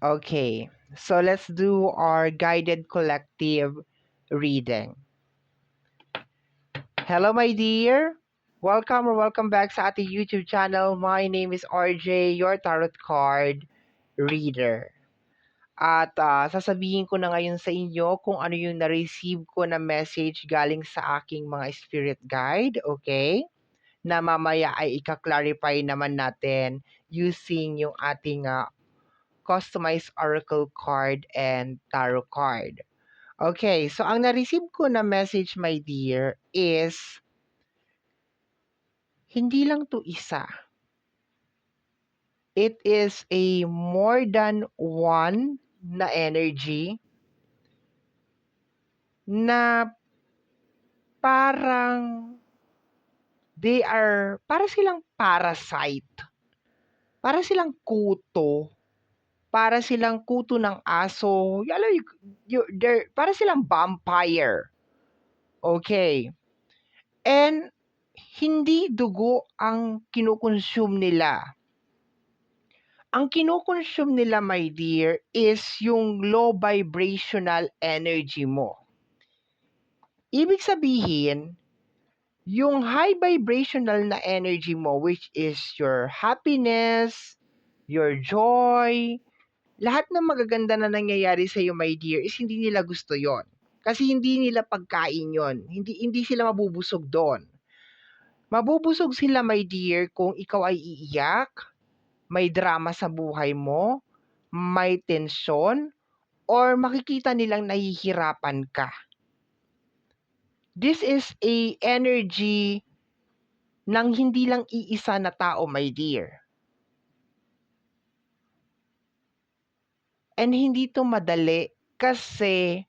Okay, so let's do our guided collective reading. Hello, my dear. Welcome back sa ating YouTube channel. My name is RJ, your tarot card reader. At sasabihin ko na ngayon sa inyo kung ano yung na-receive ko na message galing sa aking mga spirit guide, okay? Na mamaya ay ika-clarify naman natin using yung ating customized oracle card and tarot card. Okay, so ang na-receive ko na message, my dear, is hindi lang to isa. It is a more than one na energy na parang para silang parasite. Para silang kuto. Para silang kuto ng aso. Para silang vampire. Okay. And hindi dugo ang kinukonsume nila. Ang kinukonsume nila, my dear, is yung low vibrational energy mo. Ibig sabihin, yung high vibrational na energy mo, which is your happiness, your joy, lahat ng magaganda na nangyayari sa iyo, my dear, is hindi nila gusto yon. Kasi hindi nila pagkain yon. Hindi sila mabubusog doon. Mabubusog sila, my dear, kung ikaw ay iiyak, may drama sa buhay mo, may tensyon, or makikita nilang nahihirapan ka. This is a energy ng hindi lang iisa na tao, my dear. And hindi to madali kasi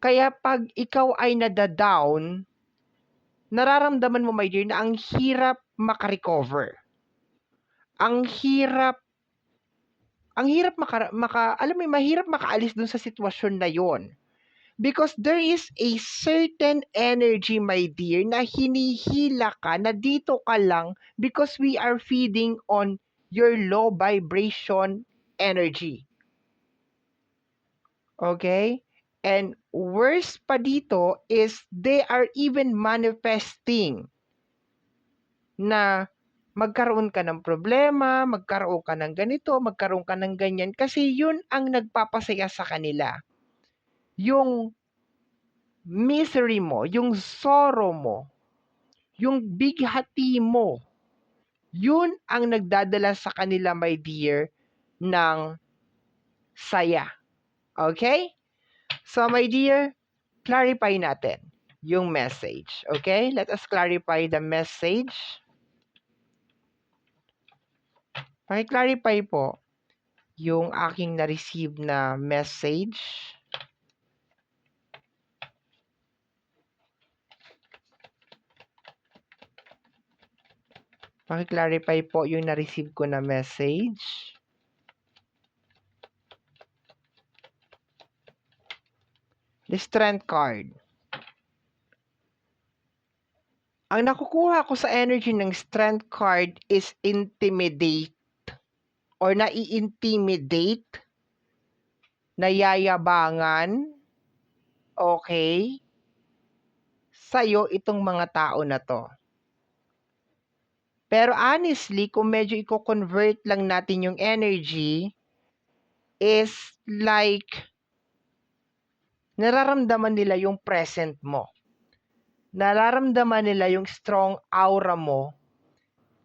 kaya pag ikaw ay nadadown, nararamdaman mo, my dear, na ang hirap makarecover. Ang hirap alam mo, mahirap makaalis dun sa sitwasyon na yon. Because there is a certain energy, my dear, na hinihila ka, na dito ka lang because we are feeding on your low vibration energy. Okay? And worse pa dito is they are even manifesting na magkaroon ka ng problema, magkaroon ka ng ganito, magkaroon ka ng ganyan. Kasi yun ang nagpapasaya sa kanila. Yung misery mo, yung sorrow mo, yung bighati mo, yun ang nagdadala sa kanila, my dear, ng saya. Okay? So, my dear, clarify natin yung message. Okay? Let us clarify the message. Paki-clarify po yung aking na-receive na message. Paki-clarify po yung na-receive ko na message. The Strength card. Ang nakukuha ko sa energy ng Strength card is intimidate or nai-intimidate, nayayabangan, okay, sa'yo itong mga tao na to. Pero honestly, kung medyo i-convert lang natin yung energy, is like nararamdaman nila yung present mo. Nararamdaman nila yung strong aura mo.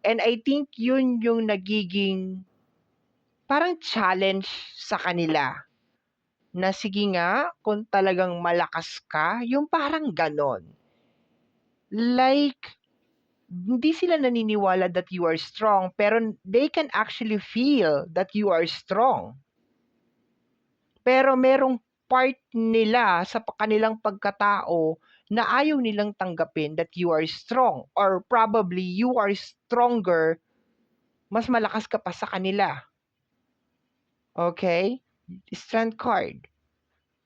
And I think yun yung nagiging parang challenge sa kanila. Na sige nga, kung talagang malakas ka, yung parang ganon. Like, hindi sila naniniwala that you are strong, pero they can actually feel that you are strong. Pero merong part nila sa kanilang pagkatao na ayaw nilang tanggapin that you are strong, or probably you are stronger, mas malakas ka pa sa kanila. Okay? Strength card.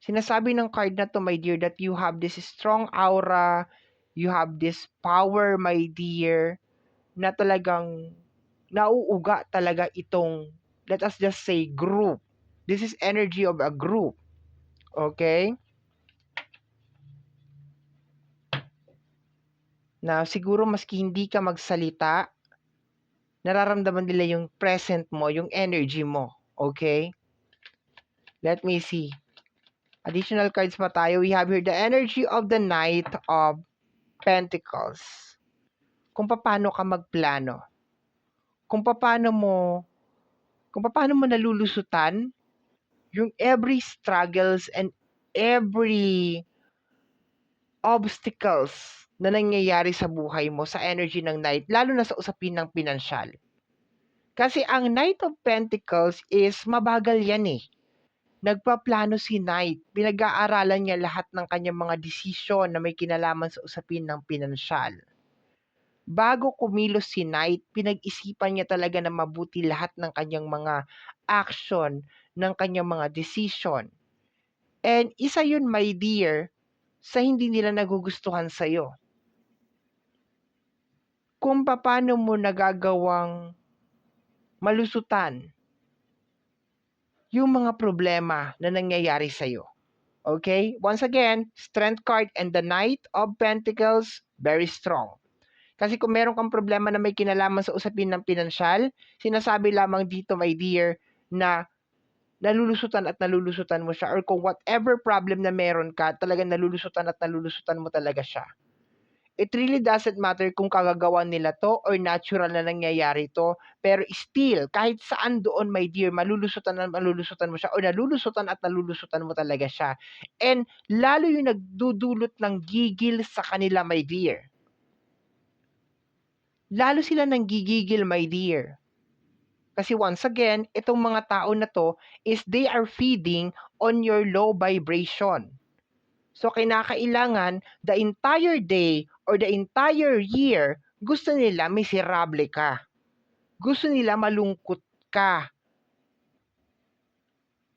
Sinasabi ng card na to, my dear, that you have this strong aura, you have this power, my dear, na talagang nauuga talaga itong let us just say group. This is energy of a group. Okay? Now, siguro maski hindi ka magsalita, nararamdaman nila yung present mo, yung energy mo. Okay? Let me see. Additional cards pa tayo. We have here the energy of the Knight of Pentacles. Kung paano ka magplano. Kung paano mo nalulusutan yung every struggles and every obstacles na nangyayari sa buhay mo sa energy ng Knight, lalo na sa usapin ng pinansyal. Kasi ang Knight of Pentacles is mabagal yan eh. Nagpaplano si Knight. Pinag-aaralan niya lahat ng kanyang mga desisyon na may kinalaman sa usapin ng pinansyal. Bago kumilos si Knight, pinag-isipan niya talaga na mabuti lahat ng kanyang mga action, ng kanyang mga decision. And isa yun, my dear, sa hindi nila nagugustuhan sa'yo. Kung paano mo nagagawang malusutan yung mga problema na nangyayari sa'yo. Okay? Once again, Strength card and the Knight of Pentacles, very strong. Kasi kung meron kang problema na may kinalaman sa usapin ng pinansyal, sinasabi lamang dito, my dear, na nalulusutan mo siya, or kung whatever problem na meron ka, talagang nalulusutan mo talaga siya. It really doesn't matter kung kagagawan nila to or natural na nangyayari to, pero still, kahit saan doon, my dear, malulusutan mo siya, o nalulusutan mo talaga siya. And lalo yung nagdudulot ng gigil sa kanila, my dear. Lalo sila nang gigigil, my dear. Kasi once again, itong mga tao na to is they are feeding on your low vibration. So kinakailangan the entire day or the entire year, gusto nila miserable ka. Gusto nila malungkot ka.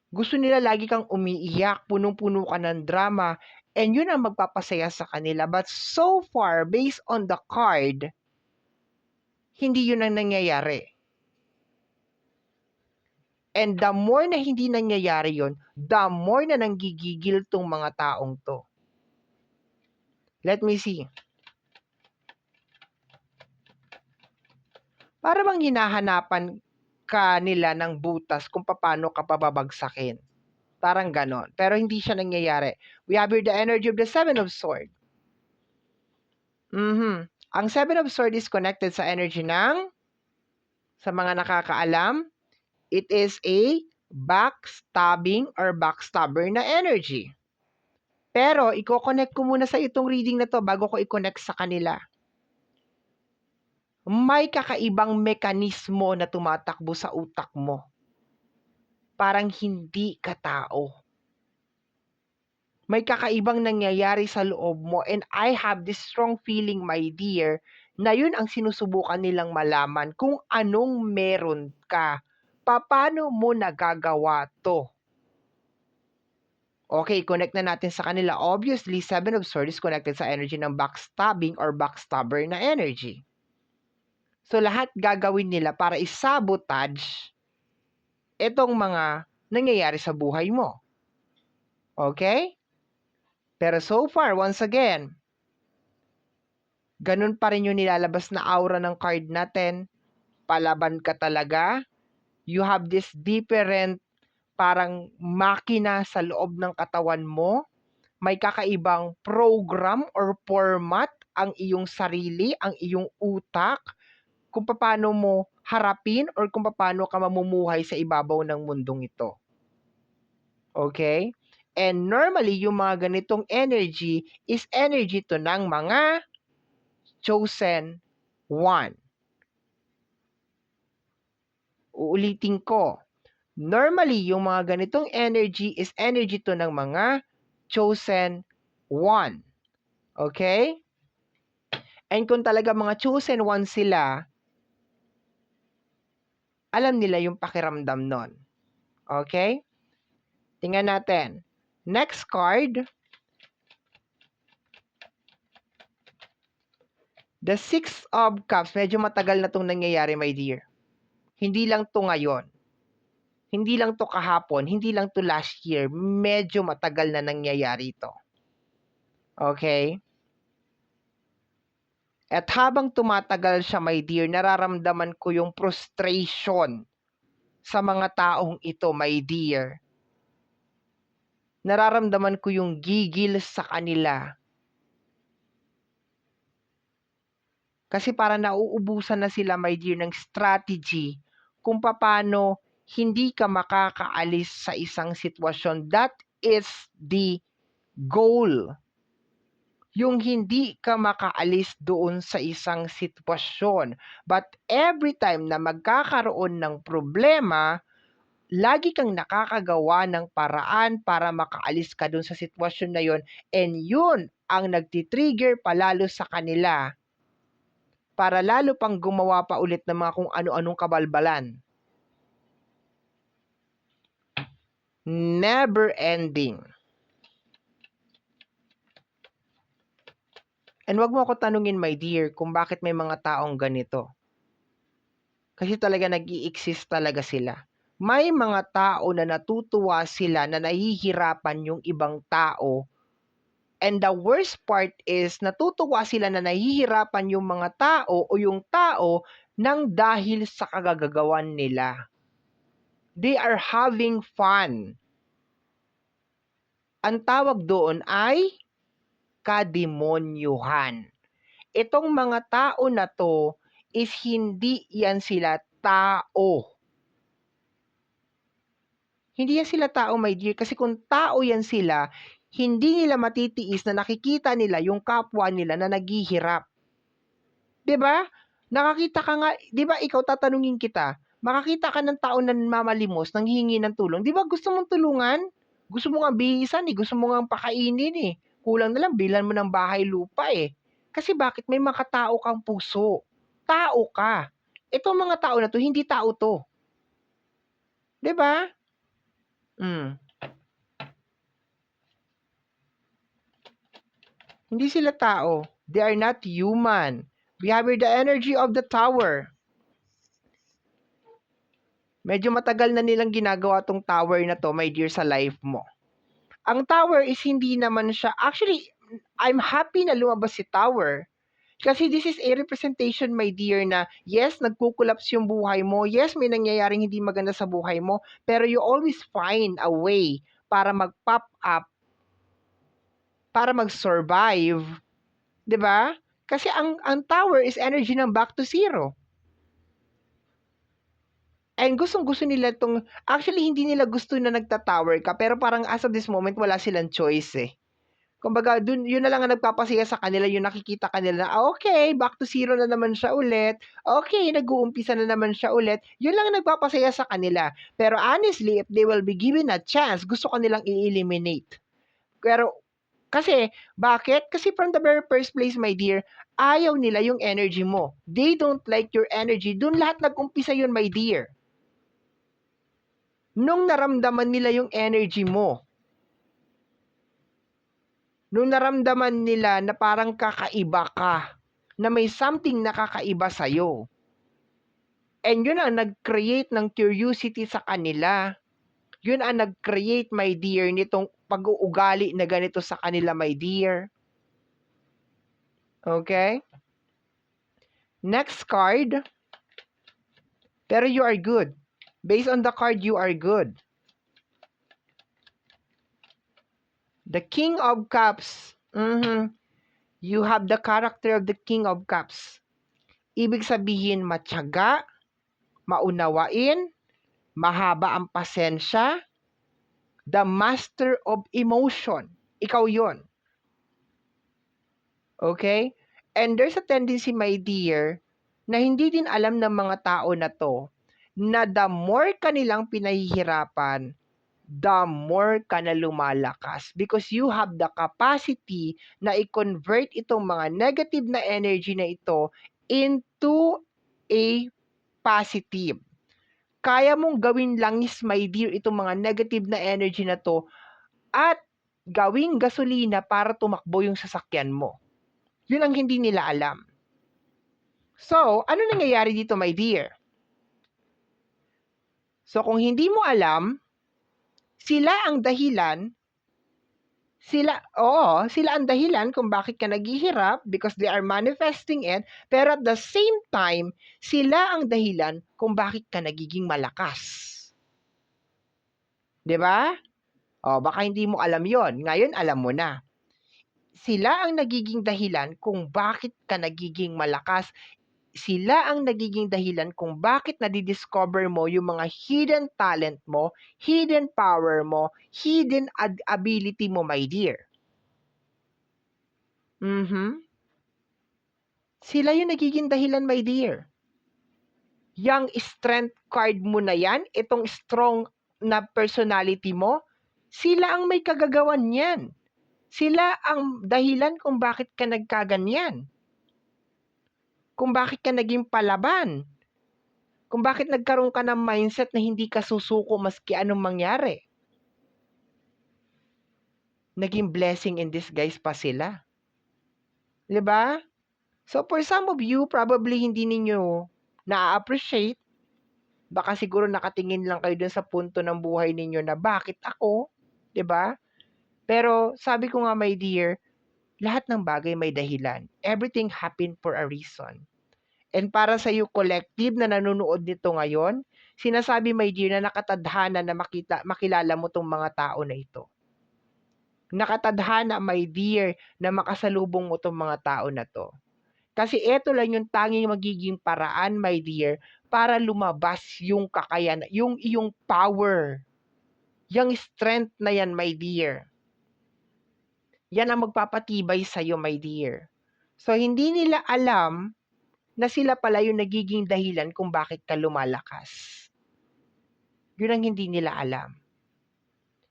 Gusto nila lagi kang umiiyak, punong-puno ka ng drama, and yun ang magpapasaya sa kanila. But so far, based on the card, hindi yun ang nangyayari. And the more na hindi nangyayari yun, the more na nanggigigil tong mga taong to. Let me see. Para bang hinahanapan ka nila ng butas kung paano ka pababagsakin. Parang ganon. Pero hindi siya nangyayari. We have here the energy of the Seven of Swords. Ang Seven of Swords is connected sa energy ng, sa mga nakakaalam, it is a backstabbing or backstabber na energy. Pero, i-connect ko muna sa itong reading na to bago ko i-connect sa kanila. May kakaibang mekanismo na tumatakbo sa utak mo. Parang hindi ka tao. May kakaibang nangyayari sa loob mo, and I have this strong feeling, my dear, na yun ang sinusubukan nilang malaman kung anong meron ka. Paano mo nagagawa to? Okay, connect na natin sa kanila. Obviously, Seven of Swords is connected sa energy ng backstabbing or backstabber na energy. So, lahat gagawin nila para isabotage itong mga nangyayari sa buhay mo. Okay? Pero so far, once again, ganun pa rin yung nilalabas na aura ng card natin. Palaban ka talaga. You have this different parang makina sa loob ng katawan mo. May kakaibang program or format ang iyong sarili, ang iyong utak, kung paano mo harapin or kung paano ka mamumuhay sa ibabaw ng mundong ito. Okay? And normally, yung mga ganitong energy is energy to ng mga chosen one. Uulitin ko. Normally, yung mga ganitong energy is energy to ng mga chosen one. Okay? And kung talaga mga chosen one sila, alam nila yung pakiramdam nun. Okay? Tingnan natin. Next card. The Six of Cups. Medyo matagal na itong nangyayari, my dear. Hindi lang to ngayon. Hindi lang 'to kahapon, hindi lang 'to last year, medyo matagal na nangyayari 'to. Okay? At habang tumatagal siya, my dear, nararamdaman ko yung frustration sa mga taong ito, my dear. Nararamdaman ko yung gigil sa kanila. Kasi parang nauubusan na sila, my dear, ng strategy kung paano hindi ka makakaalis sa isang sitwasyon. That is the goal. Yung hindi ka makaalis doon sa isang sitwasyon. But every time na magkakaroon ng problema, lagi kang nakakagawa ng paraan para makaalis ka doon sa sitwasyon na yon, and yun ang nagtitrigger palalo sa kanila para lalo pang gumawa pa ulit ng mga kung ano-anong kabalbalan. Never ending. And wag mo ako tanungin, my dear, kung bakit may mga taong ganito. Kasi talaga nag-i-exist talaga sila. May mga tao na natutuwa sila na nahihirapan yung ibang tao. And the worst part is natutuwa sila na nahihirapan yung mga tao o yung tao nang dahil sa kagagawan nila. They are having fun. Ang tawag doon ay kademonyuhan. Itong mga tao na to is hindi yan sila tao. Hindi yan sila tao, my dear, kasi kung tao yan sila, hindi nila matitiis na nakikita nila yung kapwa nila na naghihirap. 'Di ba? Nakakita ka nga, 'di ba, ikaw tatanungin kita, makakita ka ng tao na mamalimos, nanghihingi ng tulong, 'di ba gusto mong tulungan? Gusto mo ngang bihisan eh, gusto mo ngang pakainin eh. Kulang na lang bilhan mo ng bahay lupa eh. Kasi bakit? May mga tao kang puso. Tao ka. Itong mga tao na to, hindi tao to. 'Di ba? Hindi sila tao. They are not human. We have the energy of the tower. Medyo matagal na nilang ginagawa tong tower na to, my dear, sa life mo. Ang tower is hindi naman siya, actually, I'm happy na lumabas si tower. Kasi this is a representation, my dear, na yes, nagkukulaps yung buhay mo. Yes, may nangyayaring hindi maganda sa buhay mo. Pero you always find a way para mag-pop up, para mag-survive. 'Di ba? Kasi ang tower is energy ng back to zero. And gustong-gusto nila tong, actually hindi nila gusto na nagta-tower ka, pero parang as of this moment wala silang choice eh. Kumbaga dun, yun na lang ang nagpapasaya sa kanila, yung nakikita kanila na okay, back to zero na naman siya ulit. Okay, nag-uumpisa na naman siya ulit. Yun lang ang nagpapasaya sa kanila. Pero honestly, if they will be given a chance, gusto kanilang i-eliminate. Pero kasi, bakit? Kasi from the very first place, my dear, ayaw nila yung energy mo. They don't like your energy. Doon lahat nag-umpisa yun, my dear. Nung naramdaman nila yung energy mo, nung naramdaman nila na parang kakaiba ka, na may something na kakaiba sa'yo, and yun ang nag-create ng curiosity sa kanila. Yun ang nag-create, my dear, nitong pag-uugali na ganito sa kanila, my dear. Okay? Next card. Pero you are good. Based on the card, you are good. The King of Cups. You have the character of the King of Cups. Ibig sabihin, matyaga, maunawain, mahaba ang pasensya, the master of emotion. Ikaw yon. Okay? And there's a tendency, my dear, na hindi din alam ng mga tao na to, na the more kanilang pinahihirapan, the more ka na lumalakas. Because you have the capacity na i-convert itong mga negative na energy na ito into a positive. Kaya mong gawin langis, my dear, itong mga negative na energy na to at gawing gasolina para tumakbo yung sasakyan mo. Yun ang hindi nila alam. So, ano nangyayari dito, my dear? So kung hindi mo alam, sila ang dahilan sila ang dahilan kung bakit ka naghihirap because they are manifesting it, pero at the same time, sila ang dahilan kung bakit ka nagiging malakas. 'Di ba? Baka hindi mo alam 'yon. Ngayon alam mo na. Sila ang nagiging dahilan kung bakit ka nagiging malakas. Sila ang nagiging dahilan kung bakit nadi-discover mo yung mga hidden talent mo, hidden power mo, hidden ability mo, my dear. Sila yung nagiging dahilan, my dear. Yang strength card mo na yan, itong strong na personality mo, sila ang may kagagawan yan. Sila ang dahilan kung bakit ka nagkaganyan. Kung bakit ka naging palaban. Kung bakit nagkaroon ka ng mindset na hindi ka susuko maski anong mangyari. Naging blessing in disguise pa sila. 'Di ba? So for some of you, probably hindi ninyo na-appreciate. Baka siguro nakatingin lang kayo dun sa punto ng buhay ninyo na bakit ako? 'Di ba? Pero sabi ko nga, my dear, lahat ng bagay may dahilan. Everything happened for a reason. And para sa iyo collective na nanonood nito ngayon, sinasabi, my dear, na nakatadhana na makilala mo tong mga tao na ito. Nakatadhana, my dear, na makasalubong mo tong mga tao na to. Kasi ito lang yung tanging magiging paraan, my dear, para lumabas yung kakayanan, yung iyong power. Yung strength na yan, my dear. Yan ang magpapatibay sa'yo, my dear. So, hindi nila alam na sila pala yung nagiging dahilan kung bakit ka lumalakas. Yun ang hindi nila alam.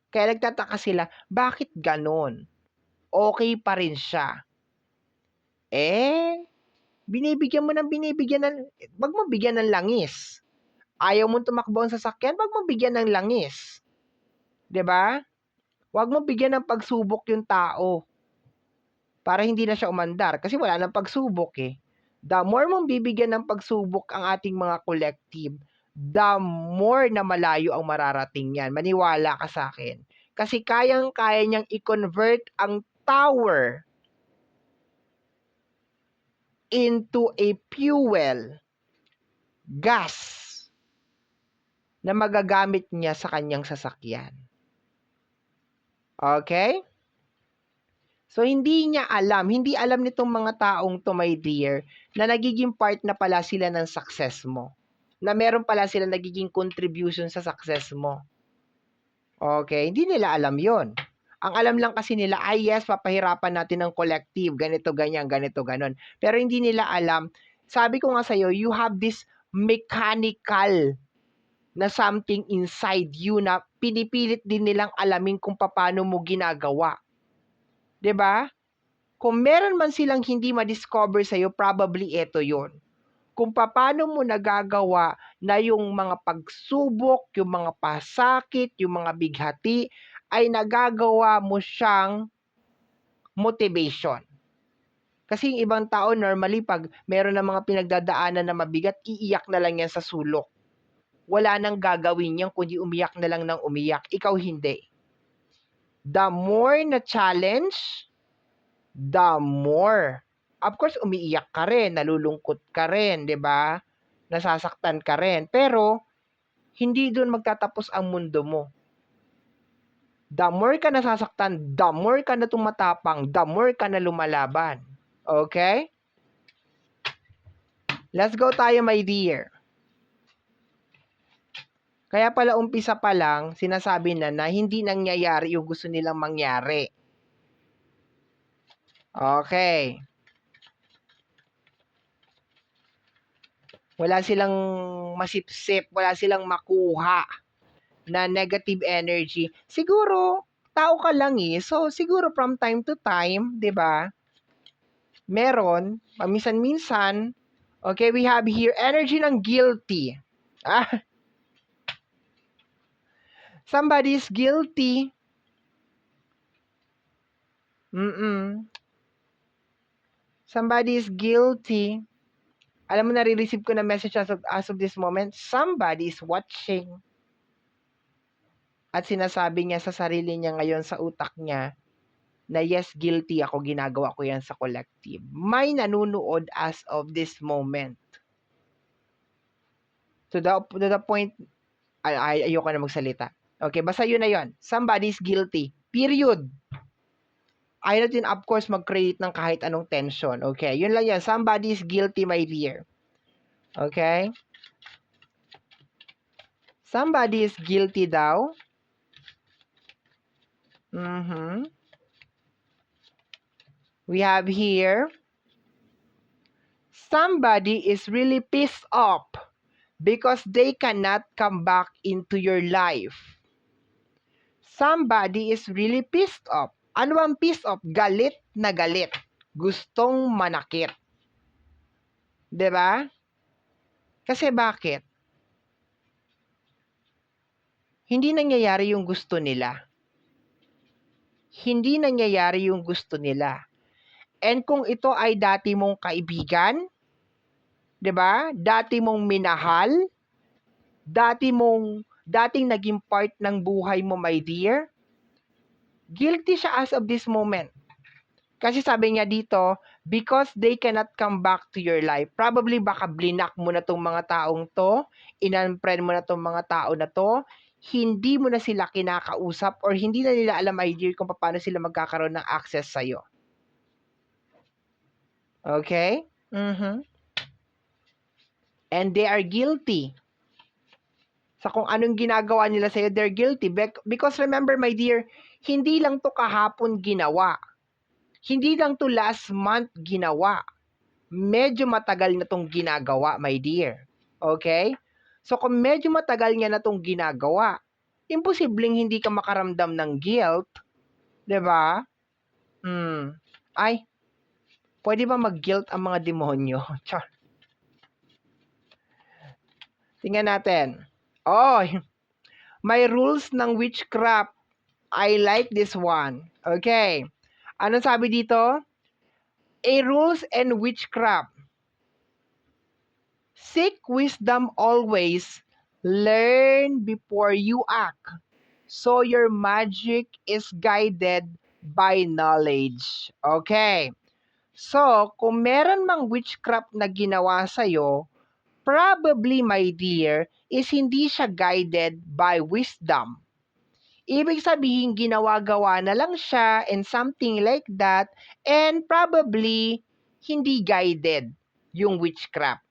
Kaya nagtataka sila, bakit ganon? Okay pa rin siya. Binibigyan mo wag mo bigyan ng langis. Ayaw mo tumakbo ang sasakyan, wag mo bigyan ng langis. 'Di ba? Wag mo bigyan ng pagsubok yung tao. Para hindi na siya umandar kasi wala nang pagsubok eh. The more mong bibigyan ng pagsubok ang ating mga collective, the more na malayo ang mararating yan. Maniwala ka sa akin. Kasi kayang-kaya niyang i-convert ang tower into a fuel, gas, na magagamit niya sa kanyang sasakyan. Okay? So, hindi alam nitong mga taong to, my dear, na nagiging part na pala sila ng success mo. Na meron pala sila nagiging contribution sa success mo. Okay? Hindi nila alam yon. Ang alam lang kasi nila, yes, papahirapan natin ng collective, ganito, ganyan, ganito, ganon. Pero hindi nila alam, sabi ko nga sa'yo, you have this mechanical na something inside you na pinipilit din nilang alamin kung paano mo ginagawa. 'Di ba? Kung meron man silang hindi ma-discover sa'yo, probably ito yon. Kung paano mo nagagawa na yung mga pagsubok, yung mga pasakit, yung mga bighati, ay nagagawa mo siyang motivation. Kasi yung ibang tao, normally, pag meron ng mga pinagdadaanan na mabigat, iiyak na lang yan sa sulok. Wala nang gagawin yan, kundi umiyak na lang ng umiyak. Ikaw hindi. The more na challenge, the more. Of course, umiiyak ka rin, nalulungkot ka rin, 'di ba? Nasasaktan ka rin. Pero, hindi doon magtatapos ang mundo mo. The more ka nasasaktan, the more ka na tumatapang, the more ka na lumalaban. Okay? Let's go tayo, my dear. Kaya pala umpisa pa lang, sinasabi na hindi nangyayari yung gusto nilang mangyari. Okay. Wala silang masipsip, wala silang makuha na negative energy. Siguro, tao ka lang eh. So, siguro from time to time, 'di ba? Meron, paminsan-minsan, okay, we have here energy ng guilty. Somebody is guilty. Somebody is guilty. Alam mo, nare-receive ko na message as of this moment, somebody is watching. at sinasabi niya sa sarili niya ngayon sa utak niya na yes, guilty ako, ginagawa ko yan sa collective. May nanunood as of this moment. To the point, ayoko na magsalita. Okay, basta yun na yun. Somebody's guilty. Period. Ayaw natin, of course, mag-create ng kahit anong tension. Okay, yun lang yan. Somebody's guilty, my dear. Okay? Somebody is guilty daw. We have here, somebody is really pissed off because they cannot come back into your life. Somebody is really pissed off. Ano ang pissed off? Galit na galit. Gustong manakit. 'Di ba? Kasi bakit? Hindi nangyayari yung gusto nila. Hindi nangyayari yung gusto nila. And kung ito ay dati mong kaibigan, 'di ba? Dati mong minahal, dating naging part ng buhay mo, my dear. Guilty siya as of this moment. Kasi sabi niya dito, because they cannot come back to your life. Probably baka blinak mo na tong mga taong to, in-unfriend mo na tong mga tao na to, hindi mo na sila kinakausap or hindi na nila alam, my dear, kung paano sila magkakaroon ng access sa'yo. Okay? And they are guilty. Sa kung anong ginagawa nila sa'yo, they're guilty. Because remember, my dear, hindi lang to kahapon ginawa. Hindi lang to last month ginawa. Medyo matagal na tong ginagawa, my dear. Okay? So kung medyo matagal niya na tong ginagawa, imposibleng hindi ka makaramdam ng guilt. 'Di ba? Ay, pwede ba mag-guilt ang mga demonyo? Char. Tingnan natin. Oh, may rules ng witchcraft. I like this one. Okay. Ano sabi dito? A rules and witchcraft. Seek wisdom always. Learn before you act. So your magic is guided by knowledge. Okay. So, kung meron mang witchcraft na ginawa sa'yo, probably, my dear, is hindi siya guided by wisdom. Ibig sabihin, ginawa-gawa na lang siya and something like that, and probably, hindi guided yung witchcraft.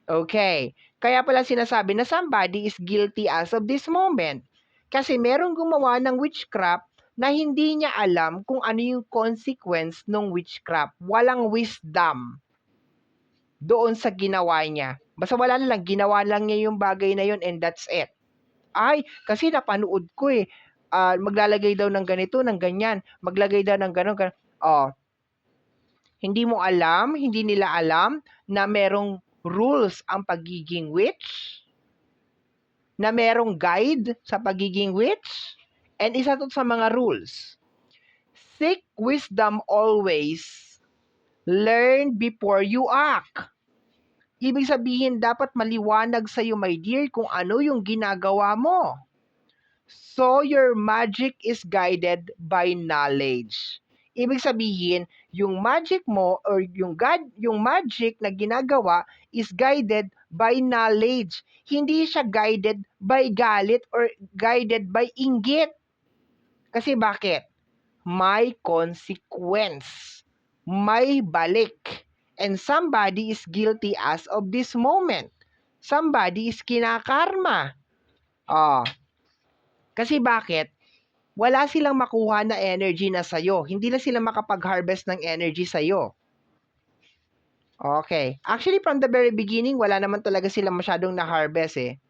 Okay. Kaya pala sinasabi na somebody is guilty as of this moment. Kasi merong gumawa ng witchcraft na hindi niya alam kung ano yung consequence ng witchcraft. Walang wisdom doon sa ginawa niya. Basta wala na lang, ginawa lang niya yung bagay na yun and that's it. Ay, kasi napanood ko eh. Maglalagay daw ng ganito, ng ganyan. Maglagay daw ng gano'n. Oh, hindi mo alam, hindi nila alam na merong rules ang pagiging witch? Na merong guide sa pagiging witch? And isa to sa mga rules. Seek wisdom always. Learn before you act. Ibig sabihin, dapat maliwanag sa'yo, my dear, kung ano yung ginagawa mo. So, your magic is guided by knowledge. Ibig sabihin, yung magic mo or yung magic na ginagawa is guided by knowledge. Hindi siya guided by galit or guided by inggit. Kasi bakit? May consequence. May balik. And somebody is guilty as of this moment. Somebody is kinakarma. Kasi bakit? Wala silang makuha na energy na sa'yo. Hindi na sila makapag-harvest ng energy sa'yo. Okay. Actually, from the very beginning, wala naman talaga silang masyadong na-harvest eh.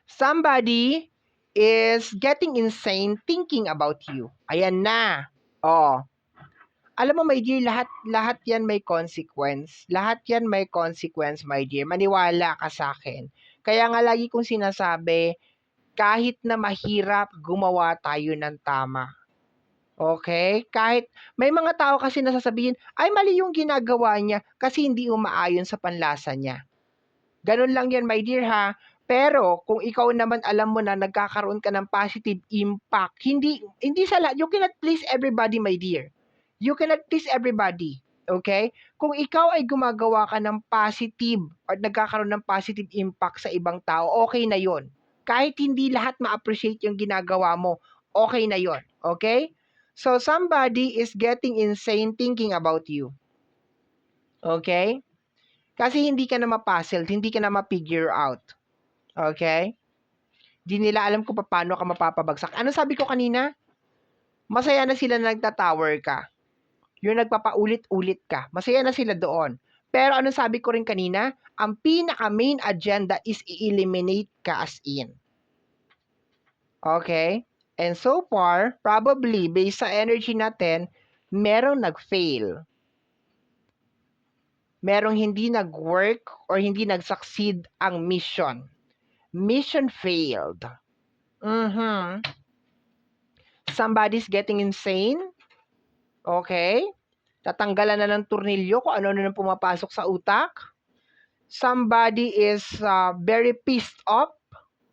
Somebody is getting insane thinking about you. Ayan na. Alam mo, my dear, lahat yan may consequence. Lahat yan may consequence, my dear. Maniwala ka sa akin. Kaya nga lagi kong sinasabi, kahit na mahirap, gumawa tayo ng tama. Okay? Kahit may mga tao kasi nasasabihin, ay mali yung ginagawa niya kasi hindi umaayon sa panlasa niya. Ganun lang yan, my dear ha. Pero kung ikaw naman alam mo na nagkakaroon ka ng positive impact, hindi sa lahat, you cannot please everybody, my dear. You cannot please everybody. Okay? Kung ikaw ay gumagawa ka ng positive or nagkakaroon ng positive impact sa ibang tao, okay na yon. Kahit hindi lahat ma-appreciate yung ginagawa mo, okay na yon. Okay? So, somebody is getting insane thinking about you. Okay? Kasi hindi ka na ma-puzzled, hindi ka na ma-figure out. Okay? Di nila alam kung paano ka mapapabagsak. Ano sabi ko kanina? Masaya na sila na nagtatower ka. Yung nagpapaulit-ulit ka. Masaya na sila doon. Pero ano sabi ko rin kanina? Ang pinaka-main agenda is i-eliminate ka as in. Okay? And so far, probably, based sa energy natin, merong nag-fail. Merong hindi nag-work or hindi nag-succeed ang mission. Mission failed. Somebody's getting insane. Okay? Tatanggalan na ng turnilyo kung ano na pumapasok sa utak. Somebody is very pissed off,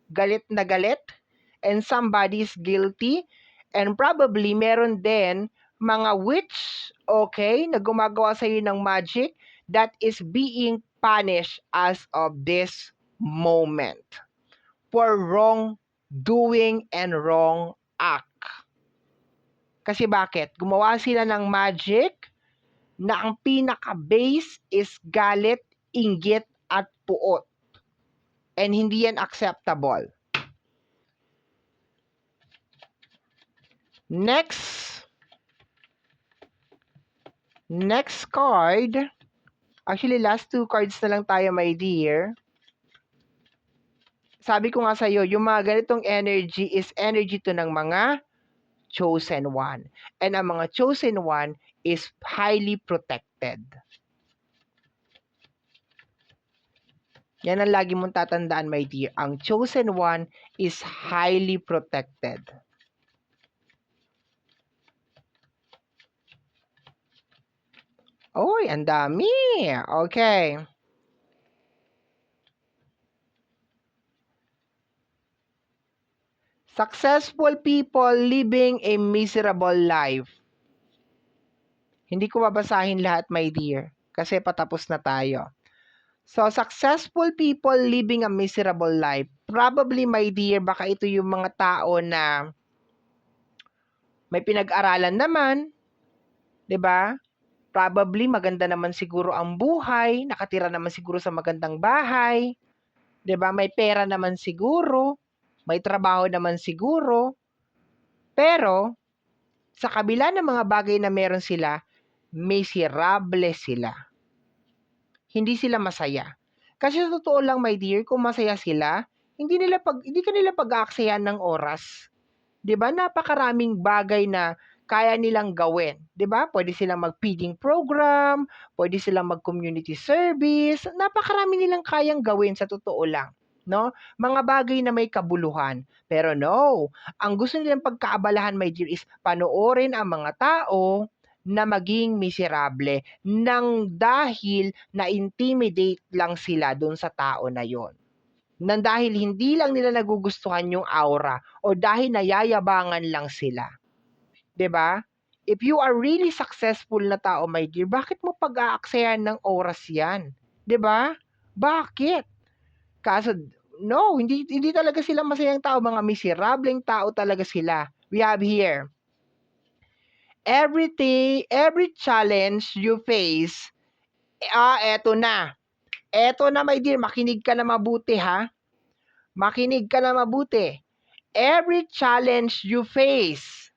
galit na galit, and somebody is guilty. And probably meron din mga witch, okay, na gumagawa sa iyo ng magic that is being punished as of this moment for wrong doing and wrong act. Kasi bakit? Gumawa sila ng magic na ang pinaka-base is galit, inggit, at puot. And hindi yan acceptable. Next card. Actually, last 2 cards na lang tayo, my dear. Sabi ko nga sa'yo, yung mga ganitong energy is energy to ng mga chosen one. And ang mga chosen one is highly protected. Yan ang lagi mong tatandaan, my dear. Ang chosen one is highly protected. Oy, ang dami. Okay. Successful people living a miserable life. Hindi ko babasahin lahat, my dear, kasi patapos na tayo. So, successful people living a miserable life. Probably, my dear, baka ito yung mga tao na may pinag-aralan naman, 'di ba? Probably maganda naman siguro ang buhay, nakatira naman siguro sa magandang bahay, 'di ba? May pera naman siguro, may trabaho naman siguro. Pero sa kabila ng mga bagay na meron sila, miserable sila. Hindi sila masaya. Kasi sa totoo lang, my dear, kung masaya sila, hindi kanila pag-aaksayan ng oras. 'Di ba? Napakaraming bagay na kaya nilang gawin, 'di ba? Pwede silang mag-feeding program, pwede silang mag-community service, napakarami nilang kayang gawin sa totoo lang, no? Mga bagay na may kabuluhan. Pero no, ang gusto nilang pagkaabalahan, my dear, is panoorin ang mga tao na maging miserable nang dahil na-intimidate lang sila doon sa tao na yon. Nang dahil hindi lang nila nagugustuhan yung aura o dahil nayayabangan lang sila. 'Di ba? If you are really successful na tao, my dear, bakit mo pag-aaksayan ng oras 'yan? 'Di ba? Bakit? Kaso no, hindi talaga sila masayang tao, mga miserableng tao talaga sila. We have here every challenge you face, eto na. Eto na, my dear, makinig ka na mabuti, ha? Makinig ka na mabuti. Every challenge you face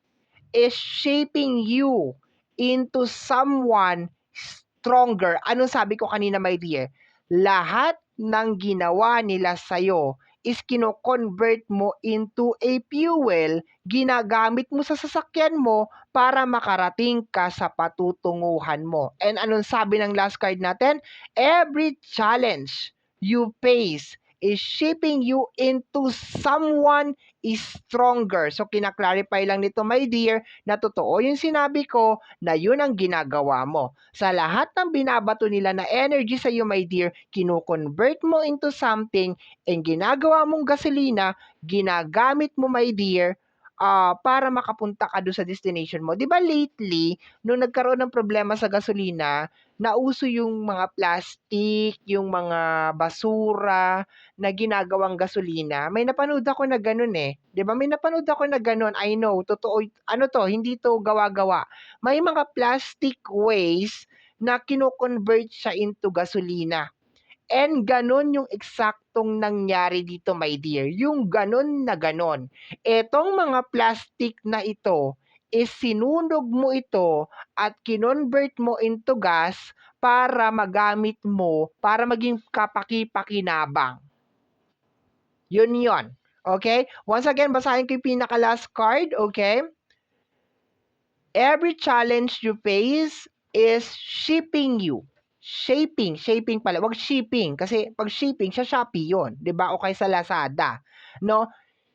is shaping you into someone stronger. Ano sabi ko kanina, my dear? Lahat ng ginawa nila sa'yo is kino-convert mo into a fuel, ginagamit mo sa sasakyan mo para makarating ka sa patutunguhan mo. And anong sabi ng last card natin? Every challenge you face is shaping you into someone stronger. So, kinaklarify lang nito, my dear, na totoo yung sinabi ko na yun ang ginagawa mo. Sa lahat ng binabato nila na energy sa iyo, my dear, kino-convert mo into something and ginagawa mong gasolina, ginagamit mo, my dear, para makapunta ka doon sa destination mo. 'Di ba lately, nung nagkaroon ng problema sa gasolina, nauso yung mga plastic, yung mga basura na ginagawang gasolina. May napanood ako na gano'n, eh, 'di ba may napanood ako na gano'n, I know, totoo ano 'to, hindi 'to gawa-gawa. May mga plastic waste na kino-convert siya into gasolina. And gano'n yung eksaktong nangyari dito, my dear, yung gano'n na gano'n. Etong mga plastic na ito is sinunog mo ito at kinonvert mo into gas para magamit mo, para maging kapaki-pakinabang. Yun yon. Okay? Once again, basahin ko yung pinaka-last card, okay? Every challenge you face is shaping pala, wag shipping kasi pag shipping sa Shopee 'yon, 'di ba? O kaya sa Lazada, no?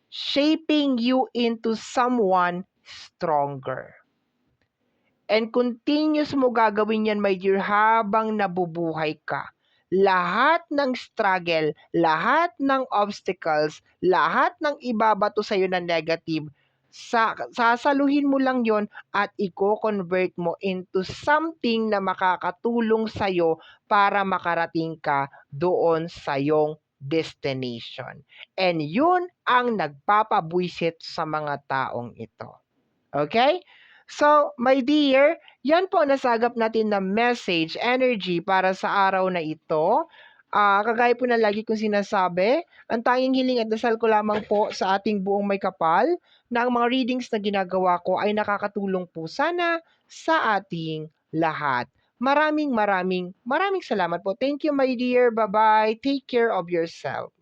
Shaping you into someone stronger. And continuous mo gagawin 'yan, my dear, habang nabubuhay ka. Lahat ng struggle, lahat ng obstacles, lahat ng ibabato sa'yo na negative, sasaluhin mo lang yon at i-convert mo into something na makakatulong sa'yo para makarating ka doon sa iyong destination. And yun ang nagpapabwisit sa mga taong ito. Okay? So, my dear, yan po nasagap natin na message, energy para sa araw na ito. Kagaya po ng lagi kong sinasabi, ang tanging hiling at dasal ko lamang po sa ating buong may kapal na ang mga readings na ginagawa ko ay nakakatulong po sana sa ating lahat. Maraming salamat po. Thank you, my dear. Bye-bye. Take care of yourself.